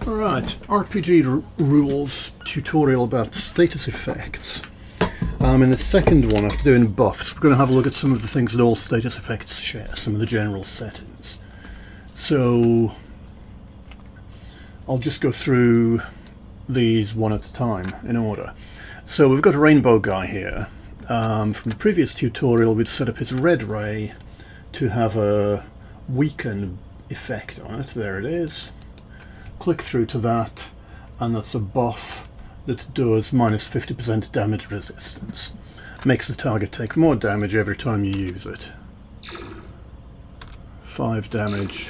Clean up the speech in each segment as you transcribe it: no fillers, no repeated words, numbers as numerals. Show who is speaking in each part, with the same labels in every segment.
Speaker 1: Alright, RPG rules tutorial about status effects. In the second one, after doing buffs, we're going to have a look at some of the things that all status effects share, some of the general settings. So I'll just go through these one at a time in order. So we've got a rainbow guy here. From the previous tutorial, we'd set up his red ray to have a weaken effect on it. There it is. Click through to that, and that's a buff that does minus 50% damage resistance. Makes the target take more damage every time you use it. 5 damage,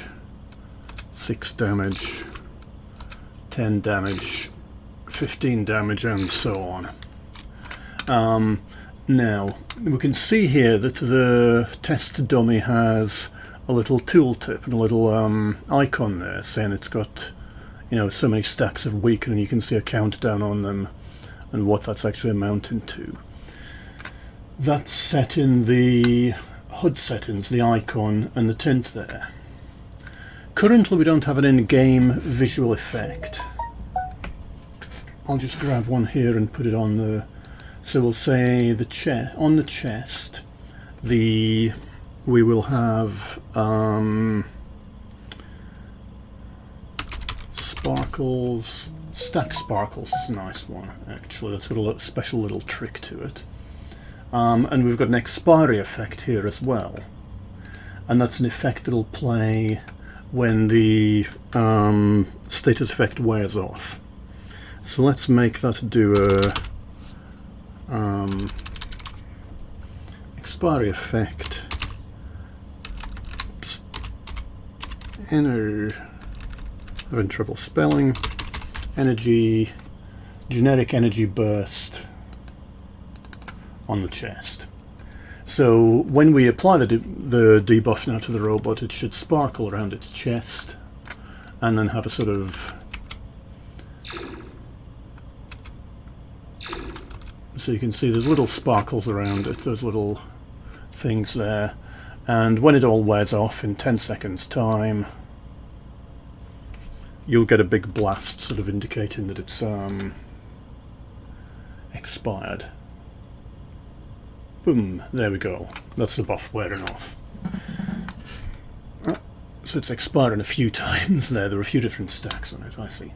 Speaker 1: 6 damage, 10 damage, 15 damage, and so on. Now, we can see here that the test dummy has a little tooltip and a little icon there saying it's got, you know, so many stacks of weaken, and you can see a countdown on them and what that's actually amounting to. That's set in the HUD settings, the icon and the tint there. Currently we don't have an in-game visual effect. I'll just grab one here and put it on the... So we'll say the on the chest, we will have sparkles. Stack sparkles is a nice one, actually. That's got a special little trick to it. And we've got an expiry effect here as well. And that's an effect that'll play when the status effect wears off. So let's make that do a expiry effect. Oops. Having trouble spelling. Energy, generic energy burst on the chest. So when we apply the debuff now to the robot, it should sparkle around its chest and then have a sort of... So you can see there's little sparkles around it, those little things there. And when it all wears off in 10 seconds time, you'll get a big blast sort of indicating that it's expired. Boom, there we go. That's the buff wearing off. So it's expiring a few times there. There are a few different stacks on it, I see.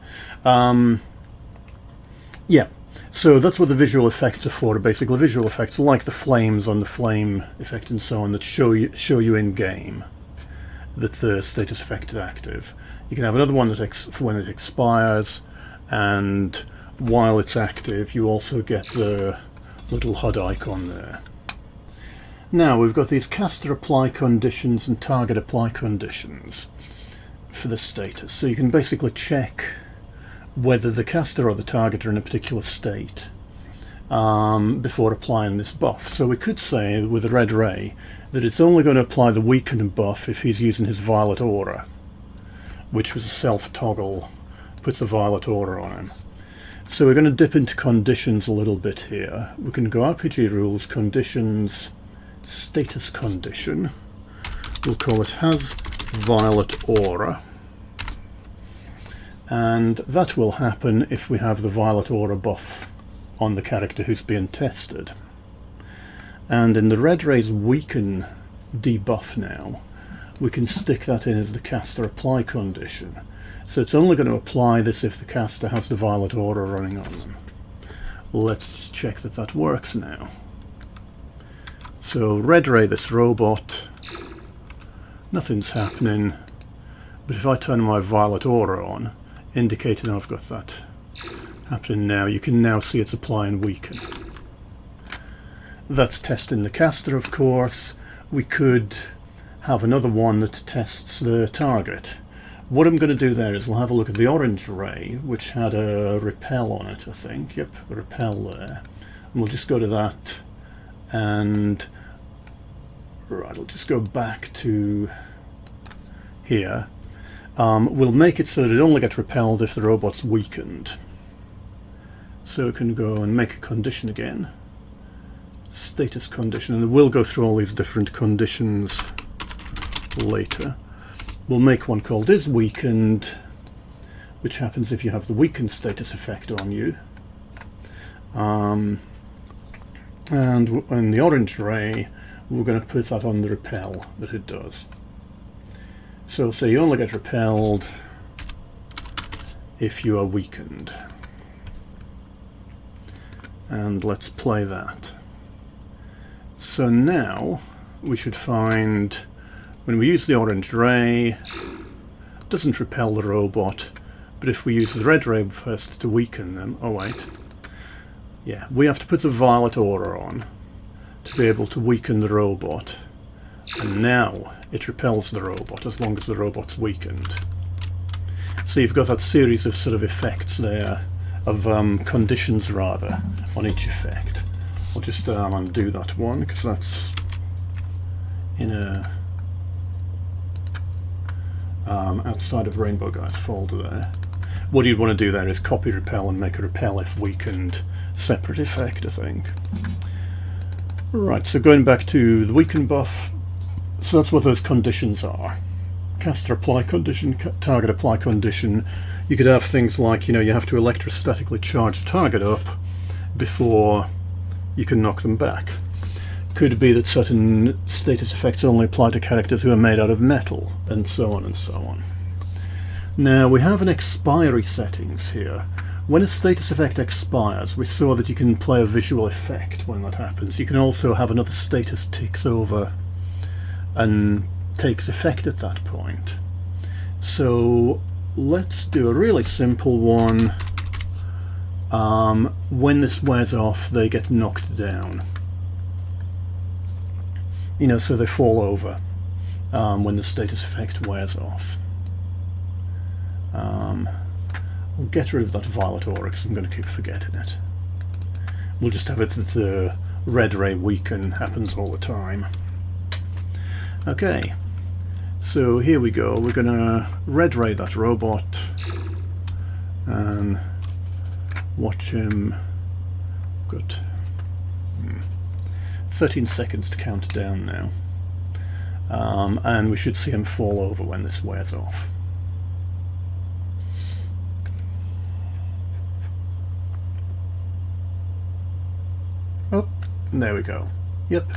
Speaker 1: Yeah, so that's what the visual effects are for. Basically, visual effects like the flames on the flame effect and so on that show you in game that the status effect is active. You can have another one that for when it expires, and while it's active you also get the little HUD icon there. Now we've got these caster apply conditions and target apply conditions for the status. So you can basically check whether the caster or the target are in a particular state before applying this buff. So we could say with the red ray that it's only going to apply the weaken buff if he's using his violet aura, which was a self-toggle, puts the violet aura on him. So we're going to dip into conditions a little bit here. We can go RPG rules, conditions, status condition. We'll call it has violet aura. And that will happen if we have the violet aura buff on the character who's being tested. And in the red ray's weaken debuff now, we can stick that in as the caster apply condition. So it's only going to apply this if the caster has the violet aura running on them. Let's just check that that works now. So red ray this robot, nothing's happening, but if I turn my violet aura on, indicating I've got that happening now, you can now see it's applying weaken. That's testing the caster, of course. We could have another one that tests the target. What I'm going to do there is we'll have a look at the orange ray, which had a repel on it, I think. Yep, a repel there. And we'll just go to that, and right, I'll just go back to here. We'll make it so that it only gets repelled if the robot's weakened. So we can go and make a condition again. Status condition, and we'll go through all these different conditions later. We'll make one called is weakened, which happens if you have the weaken status effect on you. And in the orange ray, we're going to put that on the repel that it does. So say you only get repelled if you are weakened. And let's play that. So now we should find, when we use the orange ray, it doesn't repel the robot, but if we use the red ray first to weaken them, oh wait, yeah, we have to put the violet aura on to be able to weaken the robot, and now it repels the robot as long as the robot's weakened. So you've got that series of sort of effects there, of conditions rather, on each effect. I'll just undo that one because that's in a outside of Rainbow Guy's folder there. What you'd want to do there is copy repel and make a repel if weakened separate effect, I think. Right, so going back to the weaken buff, so that's what those conditions are. Caster apply condition, target apply condition. You could have things like, you know, you have to electrostatically charge the target up before you can knock them back. Could be that certain status effects only apply to characters who are made out of metal, and so on and so on. Now we have an expiry settings here. When a status effect expires, we saw that you can play a visual effect when that happens. You can also have another status ticks over and takes effect at that point. So let's do a really simple one. When this wears off, they get knocked down. You know, so they fall over when the status effect wears off. I'll get rid of that violet aura because I'm going to keep forgetting it. We'll just have it that the red ray weaken happens all the time. Okay, so here we go. We're going to red ray that robot and watch him. Good. 13 seconds to count down now. And we should see him fall over when this wears off. Oh, there we go. Yep.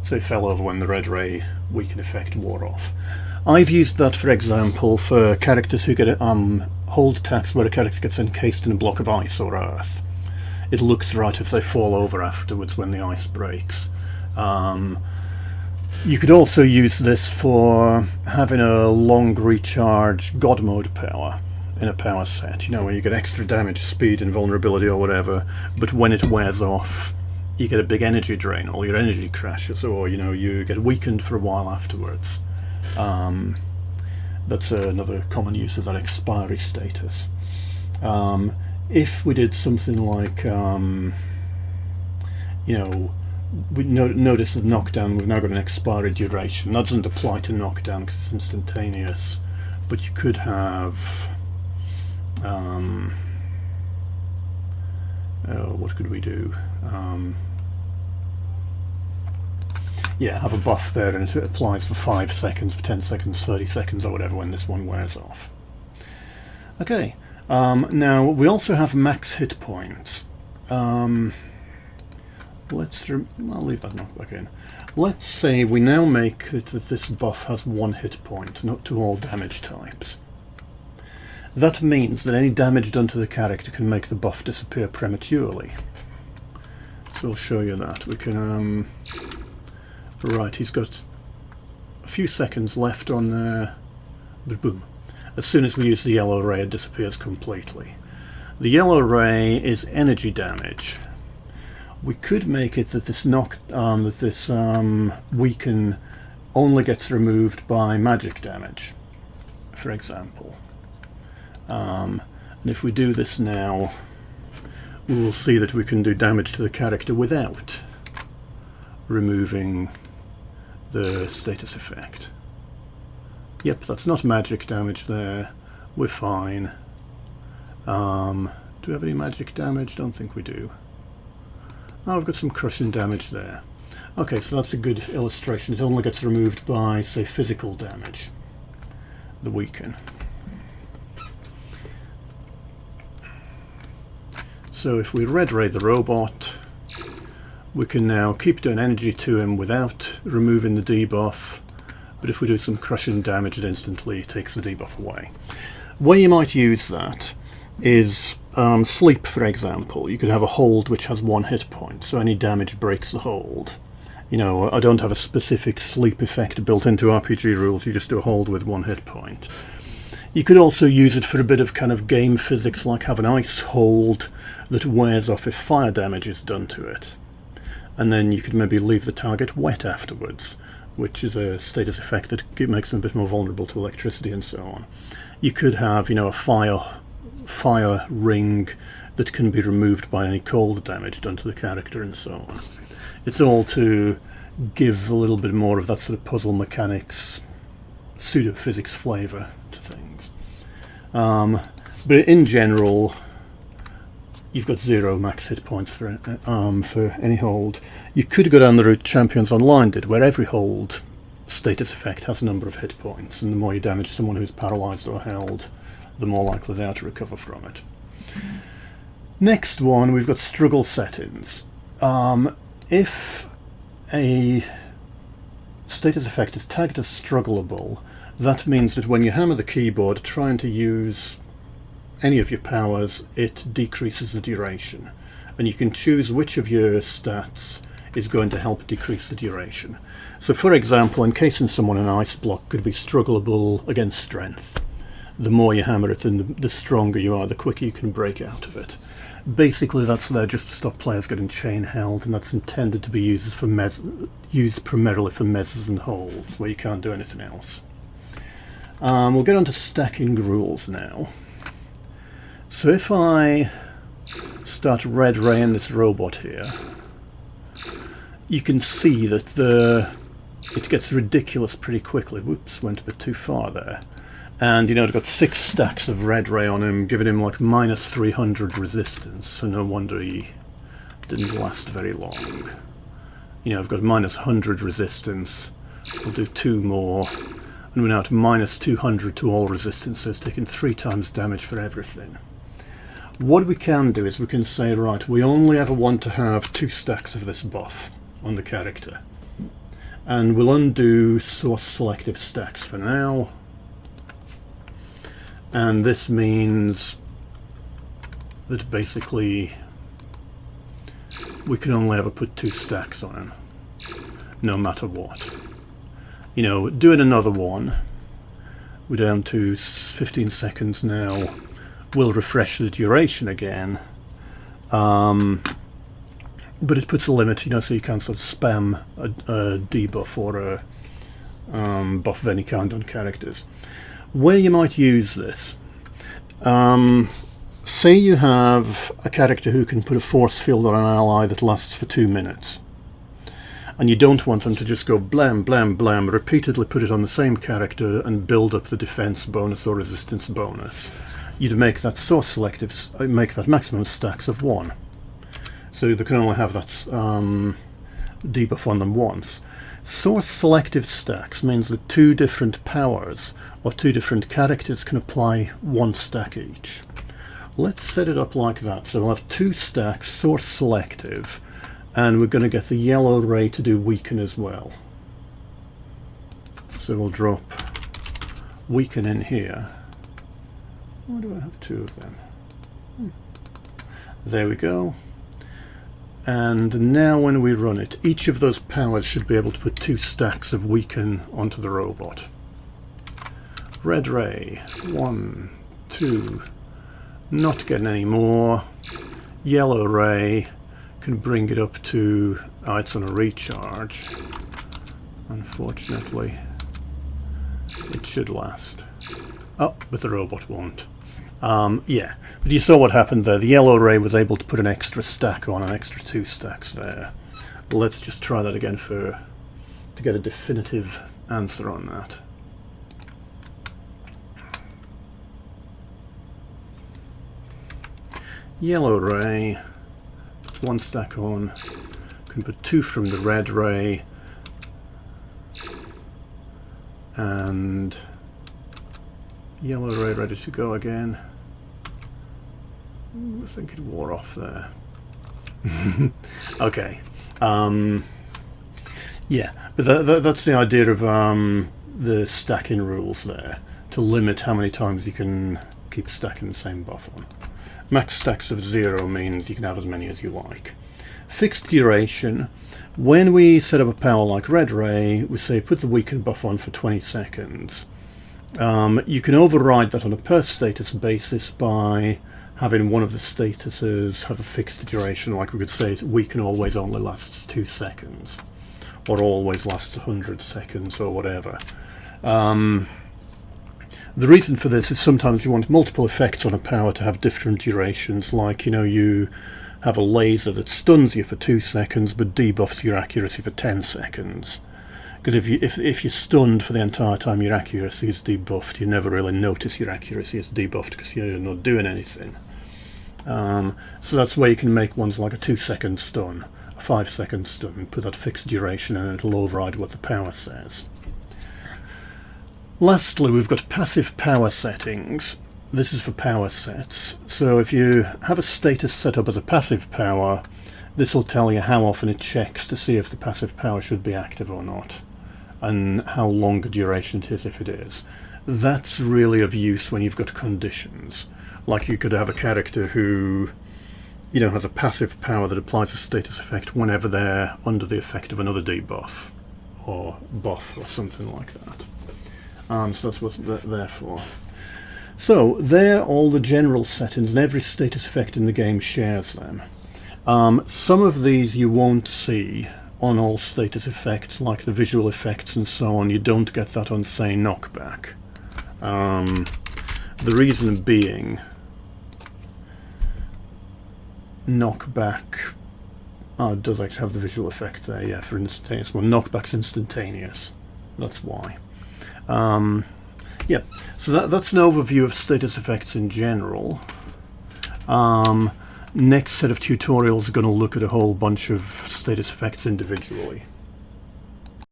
Speaker 1: So he fell over when the red ray weaken effect wore off. I've used that, for example, for characters who get hold attacks where a character gets encased in a block of ice or earth. It looks right if they fall over afterwards when the ice breaks. You could also use this for having a long recharge God mode power in a power set, you know, where you get extra damage, speed, invulnerability or whatever, but when it wears off, you get a big energy drain, all your energy crashes, or, you know, you get weakened for a while afterwards. That's another common use of that expiry status. If we did something like, you know, we notice the knockdown, we've now got an expiry duration. That doesn't apply to knockdown because it's instantaneous, but you could have, what could we do? Yeah, have a buff there and it applies for 5 seconds, for 10 seconds, 30 seconds or whatever when this one wears off. Okay, now we also have max hit points. I'll leave that knockback in. Let's say we now make it that this buff has 1 hit point, not to all damage types. That means that any damage done to the character can make the buff disappear prematurely. So I'll show you that. We can, right, he's got a few seconds left on there, but boom. As soon as we use the yellow ray, it disappears completely. The yellow ray is energy damage. We could make it that this weaken only gets removed by magic damage, for example. And if we do this now, we will see that we can do damage to the character without removing the status effect. Yep, that's not magic damage there. We're fine. Do we have any magic damage? Don't think we do. Oh, we've got some crushing damage there. Okay, so that's a good illustration. It only gets removed by, say, physical damage, the weaken. So if we red ray the robot, we can now keep doing energy to him without removing the debuff, but if we do some crushing damage, it instantly takes the debuff away. Where you might use that is sleep, for example. You could have a hold which has 1 hit point, so any damage breaks the hold. You know, I don't have a specific sleep effect built into RPGRules, you just do a hold with 1 hit point. You could also use it for a bit of kind of game physics, like have an ice hold that wears off if fire damage is done to it. And then you could maybe leave the target wet afterwards, which is a status effect that makes them a bit more vulnerable to electricity and so on. You could have, you know, a fire ring that can be removed by any cold damage done to the character and so on. It's all to give a little bit more of that sort of puzzle mechanics, pseudo-physics flavour to things. But in general, you've got 0 max hit points for any hold. You could go down the route Champions Online did, where every hold status effect has a number of hit points, and the more you damage someone who's paralysed or held, the more likely they are to recover from it. Next one, we've got struggle settings. If a status effect is tagged as struggleable, that means that when you hammer the keyboard trying to use any of your powers, it decreases the duration. And you can choose which of your stats is going to help decrease the duration. So for example, encasing someone in an ice block could be struggleable against strength. The more you hammer it and the stronger you are, the quicker you can break out of it. Basically that's there just to stop players getting chain held, and that's intended to be used primarily for mezzes and holds, where you can't do anything else. We'll get on to stacking rules now. So if I start red raying this robot here, you can see that it gets ridiculous pretty quickly. Whoops, went a bit too far there. And you know, I've got 6 stacks of red ray on him, giving him like minus 300 resistance, so no wonder he didn't last very long. You know, I've got minus 100 resistance, we'll do 2 more, and we're now at minus 200 to all resistance, so it's taking 3 times damage for everything. What we can do is we can say, right, we only ever want to have 2 stacks of this buff on the character. And we'll undo source selective stacks for now. And this means that basically we can only ever put 2 stacks on him, no matter what. You know, doing another one, we're down to 15 seconds now. We'll refresh the duration again, but it puts a limit, you know, so you can't sort of spam a debuff or a buff of any kind on characters. Where you might use this, say you have a character who can put a force field on an ally that lasts for 2 minutes, and you don't want them to just go blam, blam, blam, repeatedly put it on the same character and build up the defense bonus or resistance bonus. You'd make that source selective, make that maximum stacks of 1. So they can only have that debuff on them once. Source selective stacks means that 2 different powers or 2 different characters can apply 1 stack each. Let's set it up like that. So we'll have 2 stacks, source selective, and we're going to get the yellow ray to do weaken as well. So we'll drop weaken in here. Why do I have 2 of them? There we go. And now when we run it, each of those powers should be able to put 2 stacks of weaken onto the robot. Red ray, 1, 2, not getting any more. Yellow ray can bring it up to, oh, it's on a recharge. Unfortunately, it should last. Oh, but the robot won't. Yeah, but you saw what happened there. The yellow ray was able to put an extra stack on, an extra 2 stacks there. Let's just try that again to get a definitive answer on that. Yellow ray, puts 1 stack on, can put 2 from the red ray, and yellow ray ready to go again. I think it wore off there. Okay. Yeah, but that's the idea of the stacking rules there, to limit how many times you can keep stacking the same buff on. Max stacks of 0 means you can have as many as you like. Fixed duration. When we set up a power like Red Ray, we say put the weaken buff on for 20 seconds. You can override that on a per status basis by having one of the statuses have a fixed duration, like we could say weaken always only lasts 2 seconds, or always lasts 100 seconds, or whatever. The reason for this is sometimes you want multiple effects on a power to have different durations, like, you know, you have a laser that stuns you for 2 seconds but debuffs your accuracy for 10 seconds. Because if you're stunned for the entire time your accuracy is debuffed, you never really notice your accuracy is debuffed because you're not doing anything. So that's where you can make ones like a 2-second stun, a 5-second stun, put that fixed duration and it'll override what the power says. Lastly, we've got passive power settings. This is for power sets. So if you have a status set up as a passive power, this will tell you how often it checks to see if the passive power should be active or not, and how long a duration it is if it is. That's really of use when you've got conditions. Like you could have a character who, you know, has a passive power that applies a status effect whenever they're under the effect of another debuff or buff or something like that. So that's what they're there for. So they're all the general settings, and every status effect in the game shares them. Some of these you won't see on all status effects, like the visual effects and so on. You don't get that on, say, knockback. The reason being, knockback does actually have the visual effect there, yeah, for instantaneous. Well, knockback's instantaneous, that's why. Yeah, so that's an overview of status effects in general. Next set of tutorials are going to look at a whole bunch of status effects individually.